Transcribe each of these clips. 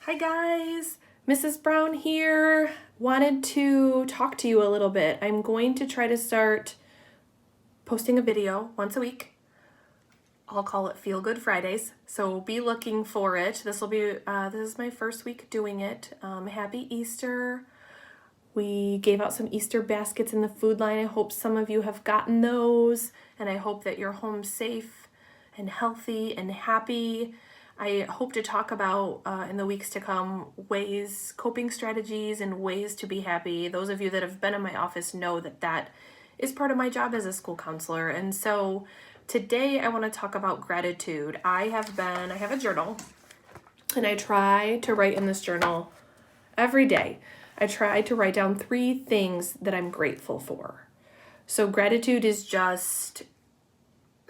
Hi guys, Mrs. Brown here. Wanted to talk to you a little bit. I'm going to try to start posting a video once a week. I'll call it Feel Good Fridays, so be looking for it. This is my first week doing it. Happy Easter. We gave out some Easter baskets in the food line. I hope some of you have gotten those, and I hope that you're home safe and healthy and happy. I hope to talk about in the weeks to come coping strategies and ways to be happy. Those of you that have been in my office know that that is part of my job as a school counselor. And so today I want to talk about gratitude. I have a journal, and I try to write in this journal every day. I try to write down 3 things that I'm grateful for. So gratitude is just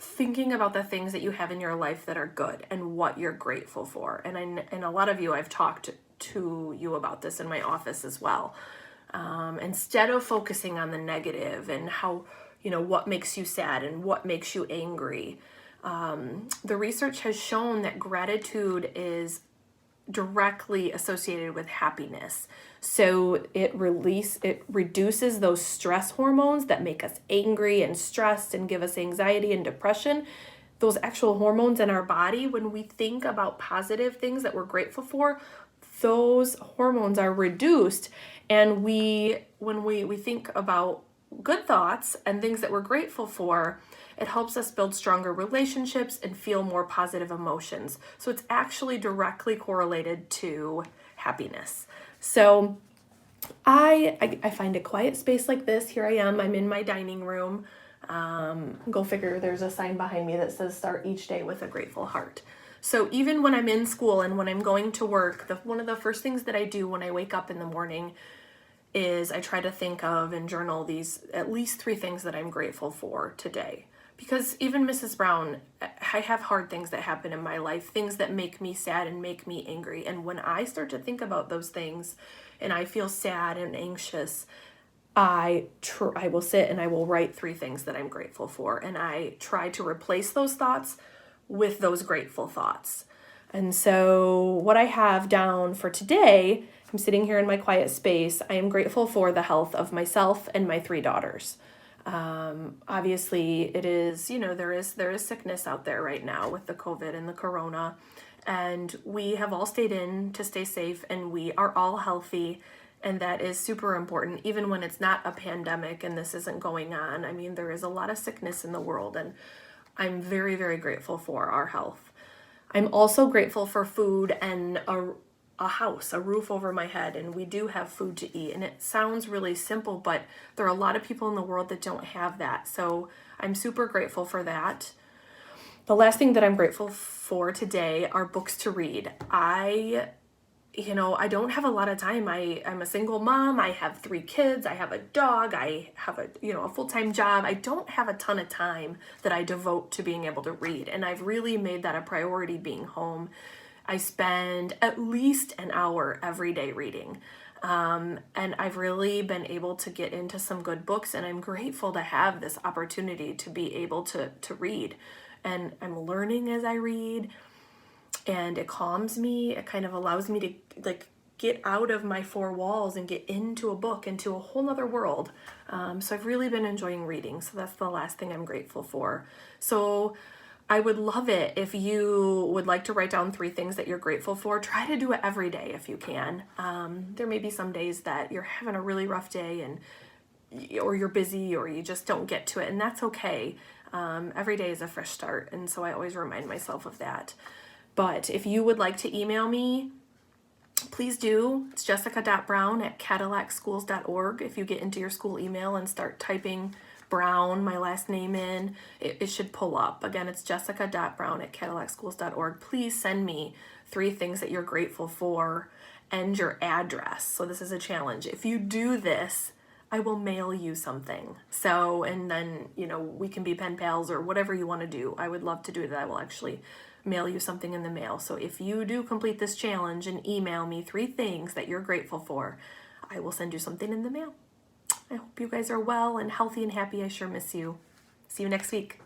thinking about the things that you have in your life that are good and what you're grateful for. And a lot of you, I've talked to you about this in my office as well. Instead of focusing on the negative and how, what makes you sad and what makes you angry, the research has shown that gratitude is directly associated with happiness. So it reduces those stress hormones that make us angry and stressed and give us anxiety and depression. Those actual hormones in our body, when we think about positive things that we're grateful for, those hormones are reduced. And when we think about good thoughts and things that we're grateful for, it helps us build stronger relationships and feel more positive emotions. So it's actually directly correlated to happiness. So I find a quiet space like this. Here I am. I'm in my dining room. Go figure, there's a sign behind me that says start each day with a grateful heart. So even when I'm in school and when I'm going to work, one of the first things that I do when I wake up in the morning is I try to think of and journal these at least 3 things that I'm grateful for today. Because even Mrs. Brown, I have hard things that happen in my life, things that make me sad and make me angry. And when I start to think about those things and I feel sad and anxious, I will sit and I will write 3 things that I'm grateful for. And I try to replace those thoughts with those grateful thoughts. And so what I have down for today, I'm sitting here in my quiet space. I am grateful for the health of myself and my 3 daughters. Obviously it is, there is sickness out there right now with the COVID and the corona, and we have all stayed in to stay safe, and we are all healthy. And that is super important, even when it's not a pandemic and this isn't going on. I mean, there is a lot of sickness in the world, and I'm very, very grateful for our health. I'm also grateful for food and a house, a roof over my head, and we do have food to eat. And it sounds really simple, but there are a lot of people in the world that don't have that. So I'm super grateful for that. The last thing that I'm grateful for today are books to read. I don't have a lot of time. I'm a single mom. I have 3 kids. I have a dog. I have a full-time job. I don't have a ton of time that I devote to being able to read. And I've really made that a priority being home. I spend at least an hour every day reading. And I've really been able to get into some good books, and I'm grateful to have this opportunity to be able to read. And I'm learning as I read, and it calms me. It kind of allows me to get out of my 4 walls and get into a book, into a whole nother world. So I've really been enjoying reading. So that's the last thing I'm grateful for. So I would love it if you would like to write down 3 things that you're grateful for. Try to do it every day if you can. There may be some days that you're having a really rough day or you're busy or you just don't get to it, and that's okay. Every day is a fresh start, and so I always remind myself of that. But if you would like to email me, please do. It's jessica.brown@cadillacschools.org. If you get into your school email and start typing Brown, my last name, in, it should pull up. Again, it's jessica.brown@cadillacschools.org. Please send me 3 things that you're grateful for and your address. So this is a challenge. If you do this, I will mail you something. So, and then, we can be pen pals or whatever you want to do. I would love to do that. I will actually mail you something in the mail. So if you do complete this challenge and email me 3 things that you're grateful for, I will send you something in the mail. I hope you guys are well and healthy and happy. I sure miss you. See you next week.